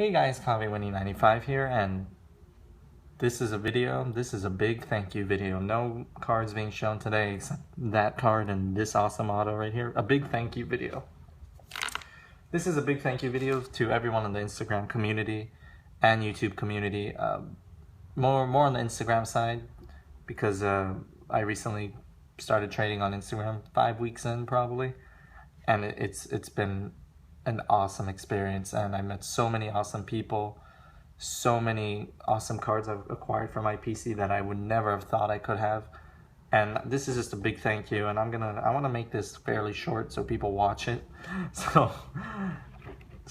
Hey guys, CoffeeWinnie95 here, and this is a video. This is a big thank you video. No cards being shown today except that card and this awesome auto right here. A big thank you video. This is a big thank you video to everyone in the Instagram community and YouTube community. More on the Instagram side because I recently started trading on Instagram 5 weeks in probably, and it's been an awesome experience, and I met so many awesome people, so many awesome cards I've acquired for my PC that I would never have thought I could have. And this is just a big thank you, and I want to make this fairly short so people watch it. So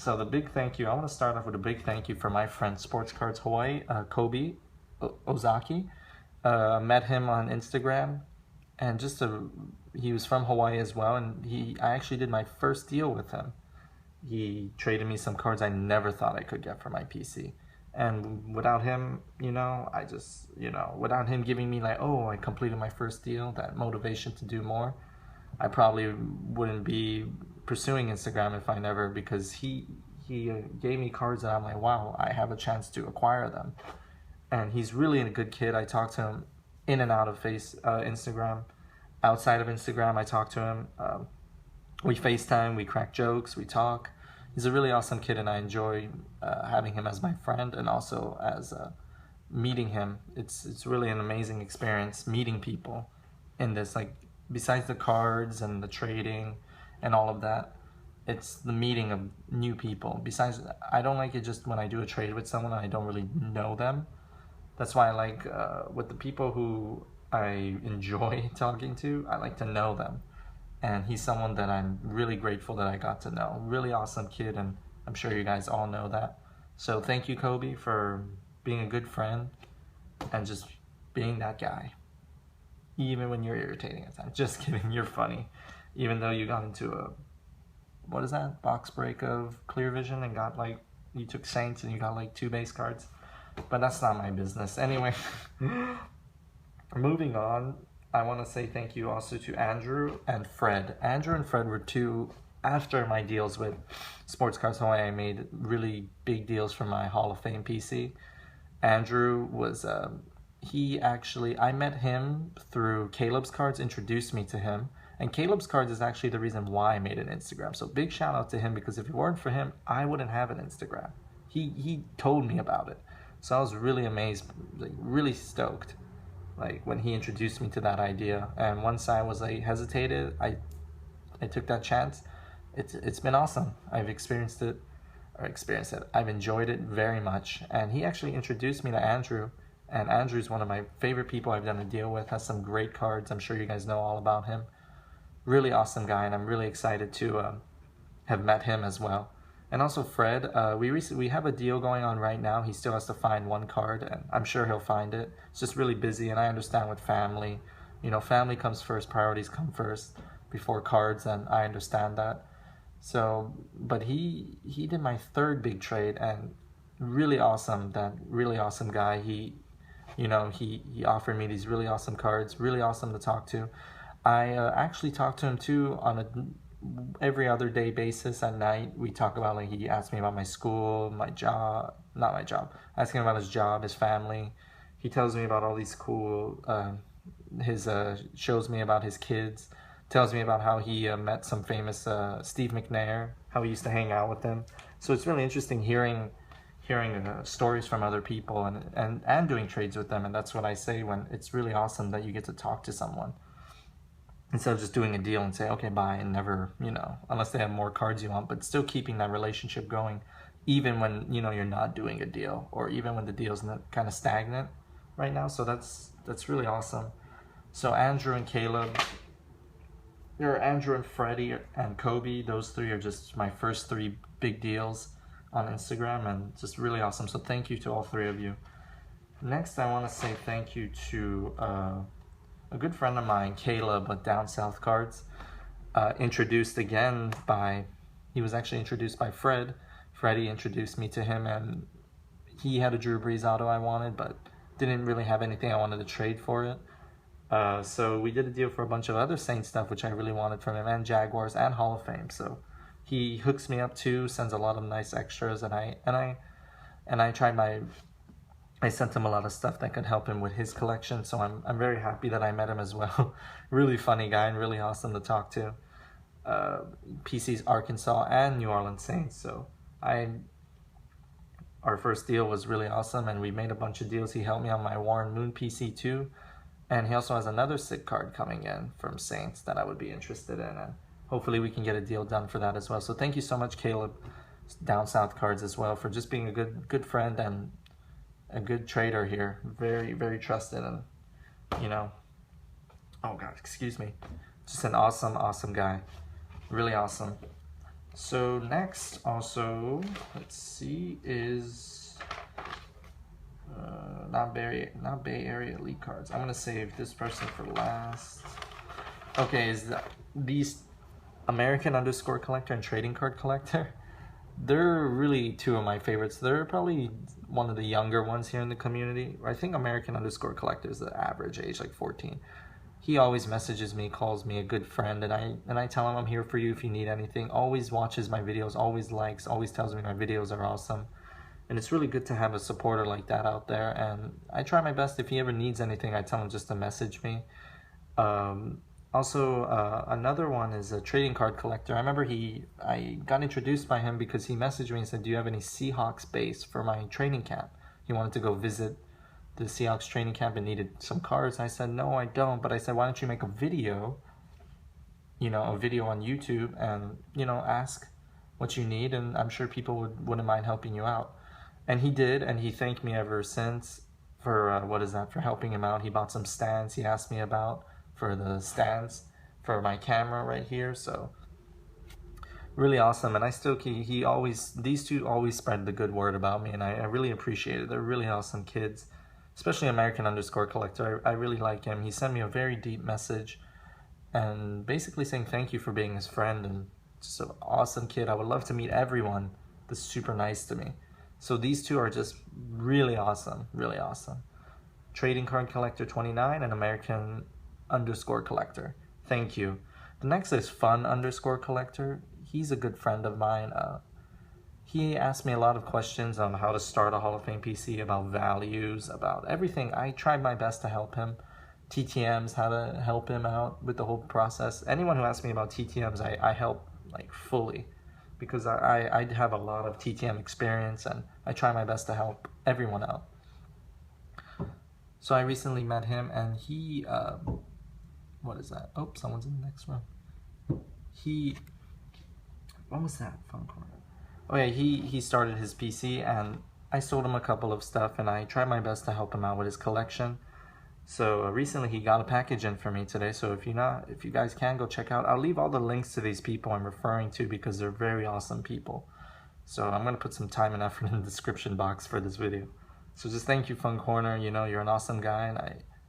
the big thank you, I want to start off with a big thank you for my friend Sports Cards Hawaii, Kobe Ozaki. Met him on Instagram, and he was from Hawaii as well, and I actually did my first deal with him. He traded me some cards I never thought I could get for my PC. And without him, without him giving me like, oh, I completed my first deal, that motivation to do more, I probably wouldn't be pursuing Instagram if I never, because he gave me cards that I'm like, wow, I have a chance to acquire them. And he's really a good kid. I talk to him in and out of Instagram. Outside of Instagram, I talk to him. We FaceTime, we crack jokes, we talk. He's a really awesome kid, and I enjoy having him as my friend, and also as meeting him. It's really an amazing experience meeting people in this. Like, besides the cards and the trading and all of that, it's the meeting of new people. Besides, I don't like it just when I do a trade with someone and I don't really know them. That's why I like with the people who I enjoy talking to, I like to know them. And he's someone that I'm really grateful that I got to know. Really awesome kid, and I'm sure you guys all know that. So thank you, Kobe, for being a good friend and just being that guy. Even when you're irritating at times. Just kidding, you're funny. Even though you got into a, what is that, box break of Clear Vision and got like, you took Saints and you got like 2 base cards. But that's not my business. Anyway, moving on. I want to say thank you also to Andrew and Fred. Andrew and Fred were two, after my deals with Sports Cards Hawaii, I made really big deals for my Hall of Fame PC. Andrew was, I met him through Caleb's Cards, introduced me to him. And Caleb's Cards is actually the reason why I made an Instagram. So big shout out to him, because if it weren't for him, I wouldn't have an Instagram. He told me about it. So I was really amazed, like really stoked, like when he introduced me to that idea. And once I was like hesitated, I took that chance. It's been awesome. I've experienced it. I've enjoyed it very much. And he actually introduced me to Andrew, and Andrew's one of my favorite people I've done a deal with. Has some great cards. I'm sure you guys know all about him. Really awesome guy, and I'm really excited to have met him as well. And also Fred, we have a deal going on right now. He still has to find one card, and I'm sure he'll find it. It's just really busy, and I understand with family. You know, family comes first, priorities come first before cards, and I understand that. So, but he did my 3rd big trade, and really awesome. That really awesome guy. He offered me these really awesome cards, really awesome to talk to. I actually talked to him too on a every other day basis at night. We talk about, like, he asked me about my school, my job, not my job, asking about his job, his family. He tells me about all these cool, shows me about his kids, tells me about how he met some famous Steve McNair, how he used to hang out with him. So it's really interesting hearing stories from other people and doing trades with them. And that's what I say, when it's really awesome that you get to talk to someone instead of just doing a deal and say, okay, bye, and never, unless they have more cards you want, but still keeping that relationship going, even when, you're not doing a deal, or even when the deal's kind of stagnant right now. So that's really awesome. So Andrew and Caleb, Andrew and Freddie and Kobe, those 3 are just my first 3 big deals on Instagram, and just really awesome. So thank you to all 3 of you. Next, I want to say thank you to a good friend of mine, Caleb at Down South Cards, he was actually introduced by Fred. Freddie introduced me to him, and he had a Drew Brees auto I wanted, but didn't really have anything I wanted to trade for it. So we did a deal for a bunch of other Saints stuff, which I really wanted from him, and Jaguars and Hall of Fame. So he hooks me up too, sends a lot of nice extras, and I and I sent him a lot of stuff that could help him with his collection, so I'm very happy that I met him as well. Really funny guy and really awesome to talk to. PC's Arkansas and New Orleans Saints, so our first deal was really awesome, and we made a bunch of deals. He helped me on my Warren Moon PC too, and he also has another sick card coming in from Saints that I would be interested in, and hopefully we can get a deal done for that as well. So thank you so much, Caleb, Down South Cards as well, for just being a good friend and a good trader here. Very, very trusted, and you know, oh God, excuse me, just an awesome guy. Really awesome. So next, also, let's see, is not Bay Area Elite cards. I'm gonna save this person for last. Okay, is these American underscore collector and trading card collector? They're really two of my favorites. They're probably one of the younger ones here in the community. I think American underscore collector is the average age, like 14. He always messages me, calls me a good friend, and I tell him I'm here for you if you need anything. Always watches my videos, always likes, always tells me my videos are awesome. And it's really good to have a supporter like that out there. And I try my best. If he ever needs anything, I tell him just to message me. Also, another one is a trading card collector. I remember I got introduced by him because he messaged me and said, do you have any Seahawks base for my training camp? He wanted to go visit the Seahawks training camp and needed some cards. I said, no, I don't. But I said, why don't you make a video, a video on YouTube and, ask what you need. And I'm sure people wouldn't mind helping you out. And he did. And he thanked me ever since for, for helping him out. He bought some stands he asked me about for the stands for my camera right here. So really awesome. And these two always spread the good word about me. And I really appreciate it. They're really awesome kids. Especially American underscore collector. I really like him. He sent me a very deep message and basically saying thank you for being his friend, and just an awesome kid. I would love to meet everyone that's super nice to me. So these two are just really awesome, really awesome. Trading card collector 29 and American underscore collector. Thank you. The next is fun underscore collector. He's a good friend of mine. He asked me a lot of questions on how to start a Hall of Fame PC, about values, about everything. I tried my best to help him. TTMs, how to help him out with the whole process. Anyone who asks me about TTMs, I help like fully, because I have a lot of TTM experience and I try my best to help everyone out. So I recently met him and he, what is that? Oh, someone's in the next room. What was that phone call? Oh yeah, he started his PC and I sold him a couple of stuff and I tried my best to help him out with his collection. So recently he got a package in for me today. So if you guys can go check out, I'll leave all the links to these people I'm referring to because they're very awesome people. So I'm gonna put some time and effort in the description box for this video. So just thank you, Fun Corner. You're an awesome guy and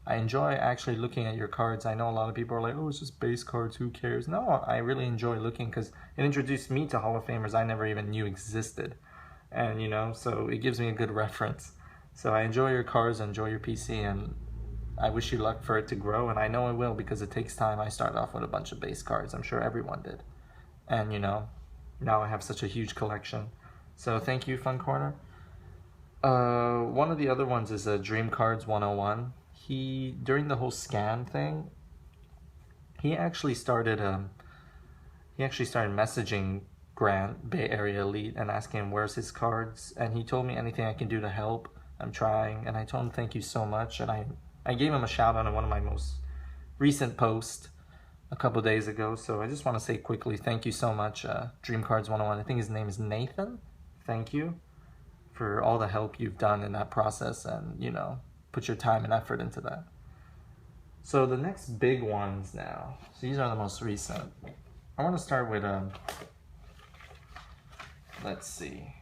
I enjoy actually looking at your cards. I know a lot of people are like, oh, it's just base cards, who cares? No, I really enjoy looking because it introduced me to Hall of Famers I never even knew existed. And, so it gives me a good reference. So I enjoy your cards, I enjoy your PC, and I wish you luck for it to grow. And I know it will because it takes time. I started off with a bunch of base cards. I'm sure everyone did. And, now I have such a huge collection. So thank you, Fun Corner. One of the other ones is Dream Cards 101. During the whole scam thing, he actually started messaging Grant, Bay Area Elite, and asking him where's his cards, and he told me anything I can do to help, I'm trying. And I told him thank you so much, and I gave him a shout out on one of my most recent posts a couple days ago. So I just want to say quickly thank you so much, Dream Cards 101. I think his name is Nathan. Thank you for all the help you've done in that process, and put your time and effort into that. So the next big ones now. So these are the most recent. I want to start with, let's see.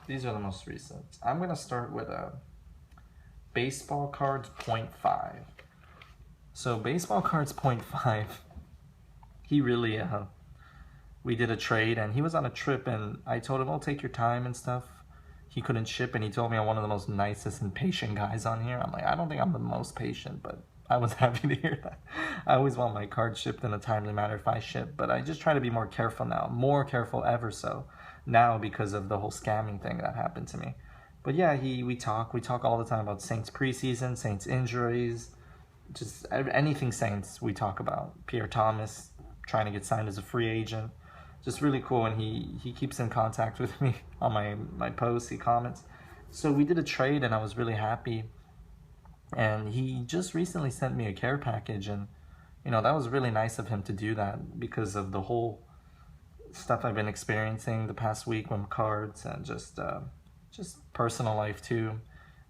These are the most recent. I'm going to start with Baseball Cards 0.5. So Baseball Cards 0.5, he really, we did a trade and he was on a trip and I told him, oh, take your time and stuff. He couldn't ship, and he told me I'm one of the most nicest and patient guys on here. I'm like, I don't think I'm the most patient, but I was happy to hear that. I always want my card shipped in a timely manner if I ship, but I just try to be more careful now, more careful ever so. now because of the whole scamming thing that happened to me. But yeah, we talk all the time about Saints preseason, Saints injuries, just anything Saints we talk about. Pierre Thomas trying to get signed as a free agent, just really cool. And he keeps in contact with me on my posts, he comments. So we did a trade and I was really happy. And he just recently sent me a care package, and that was really nice of him to do that because of the whole stuff I've been experiencing the past week with cards and just personal life too,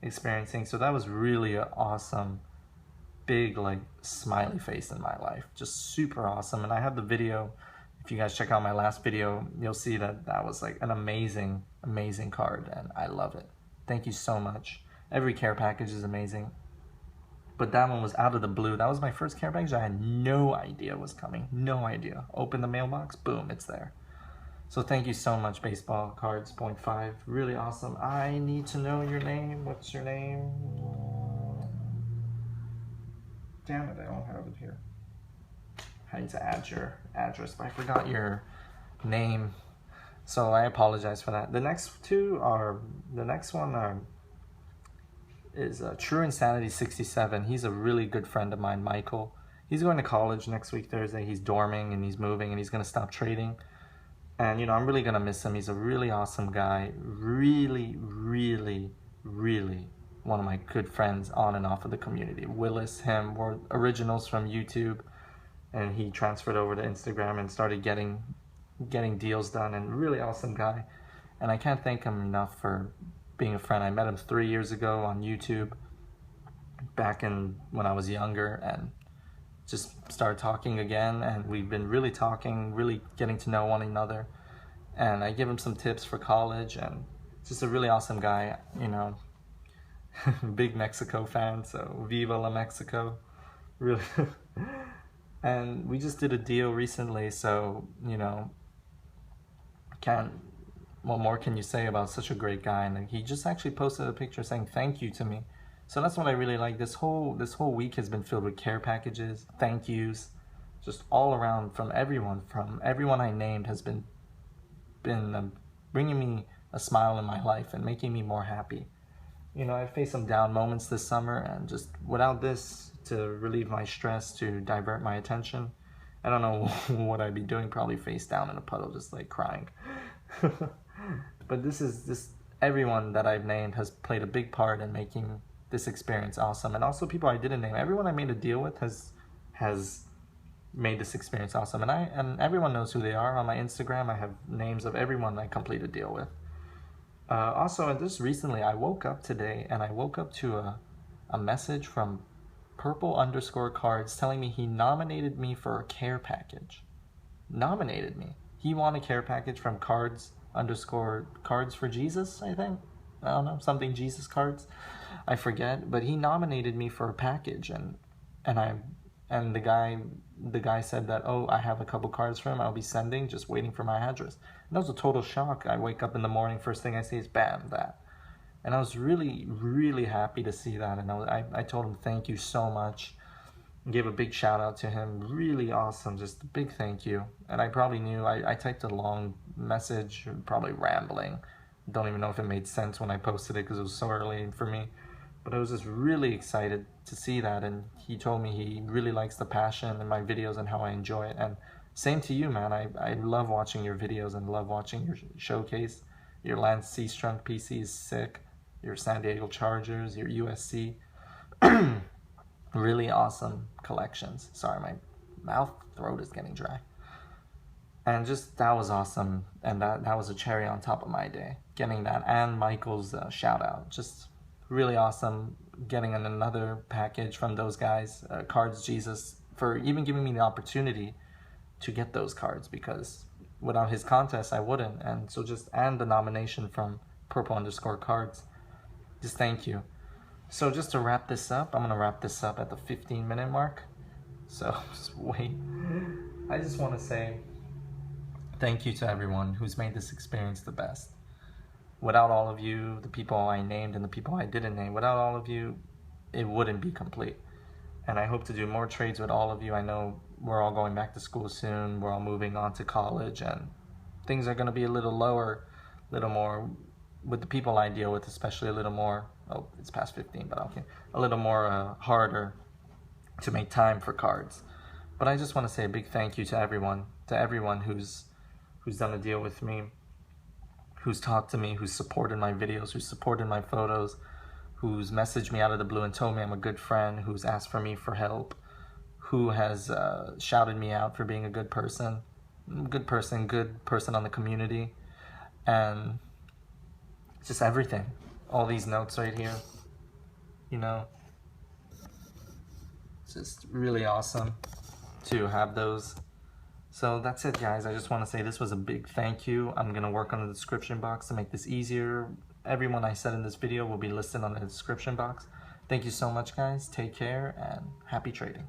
experiencing. So that was really an awesome, big like smiley face in my life, just super awesome. And I have the video. If you guys check out my last video, you'll see that was like an amazing card, and I love it. Thank you so much. Every care package is amazing, but that one was out of the blue. That was my first care package. I had no idea was coming. No idea. Open the mailbox, boom, it's there. So thank you so much, Baseball Cards 0.5. Really awesome. I need to know your name. What's your name? Damn it, I don't have it here. I need to add your address, but I forgot your name. So I apologize for that. The next one is True Insanity 67. He's a really good friend of mine, Michael. He's going to college next week, Thursday. He's dorming and he's moving and he's going to stop trading. And, I'm really going to miss him. He's a really awesome guy. Really, really, really one of my good friends on and off of the community. Willis, him, were originals from YouTube. And he transferred over to Instagram and started getting deals done. And really awesome guy. And I can't thank him enough for being a friend. I met him 3 years ago on YouTube, back when I was younger, and just started talking again, and we've been really talking, really getting to know one another. And I give him some tips for college, and just a really awesome guy, big Mexico fan, so Viva la Mexico, really. And we just did a deal recently, so what more can you say about such a great guy? And he just actually posted a picture saying thank you to me. So that's what I really like. This whole week has been filled with care packages, thank yous, just all around from everyone I named has been bringing me a smile in my life and making me more happy. I faced some down moments this summer, and just without this to relieve my stress, to divert my attention, I don't know what I'd be doing, probably face down in a puddle, just like crying. But everyone that I've named has played a big part in making this experience awesome. And also people I didn't name, everyone I made a deal with has made this experience awesome. And everyone knows who they are. On my Instagram, I have names of everyone I complete a deal with. Also, just recently, I woke up today and I woke up to a message from Purple_Cards telling me he nominated me for a care package. Nominated me. He won a care package from Cards for Jesus, I think. I don't know, something Jesus cards. I forget, but he nominated me for a package, and the guy said that, oh, I have a couple cards for him, I'll be sending, just waiting for my address. And that was a total shock. I wake up in the morning, first thing I see is bam, that. And I was really, really happy to see that, and I told him thank you so much. Gave a big shout out to him. Really awesome, just a big thank you. And I probably knew, I typed a long message, probably rambling. Don't even know if it made sense when I posted it because it was so early for me. But I was just really excited to see that, and he told me he really likes the passion in my videos and how I enjoy it. And same to you, man. I love watching your videos and love watching your showcase. Your Lance C-Strunk PC is sick. Your San Diego Chargers, your USC. Really awesome collections. Sorry, my throat is getting dry. And just, that was awesome. And that was a cherry on top of my day. Getting that and Michael's shout out. Just really awesome getting another package from those guys. Cards Jesus, for even giving me the opportunity to get those cards, because without his contest I wouldn't. And so and the nomination from Purple_Cards. Just thank you. So just to wrap this up, I'm going to wrap this up at the 15-minute mark. So just wait. I just want to say thank you to everyone who's made this experience the best. Without all of you, the people I named and the people I didn't name, without all of you, it wouldn't be complete. And I hope to do more trades with all of you. I know we're all going back to school soon. We're all moving on to college, and things are going to be a little lower little more with the people I deal with, especially a little more. Oh, it's past 15, but okay, a little more harder to make time for cards. But I just want to say a big thank you to everyone who's done a deal with me, who's talked to me, who's supported my videos, who's supported my photos, who's messaged me out of the blue and told me I'm a good friend, who's asked for me for help, who has shouted me out for being a good person on the community, and just everything. All these notes right here, you know, it's just really awesome to have those. So that's it, guys. I just want to say this was a big thank you. I'm going to work on the description box to make this easier. Everyone I said in this video will be listed on the description box. Thank you so much, guys. Take care and happy trading.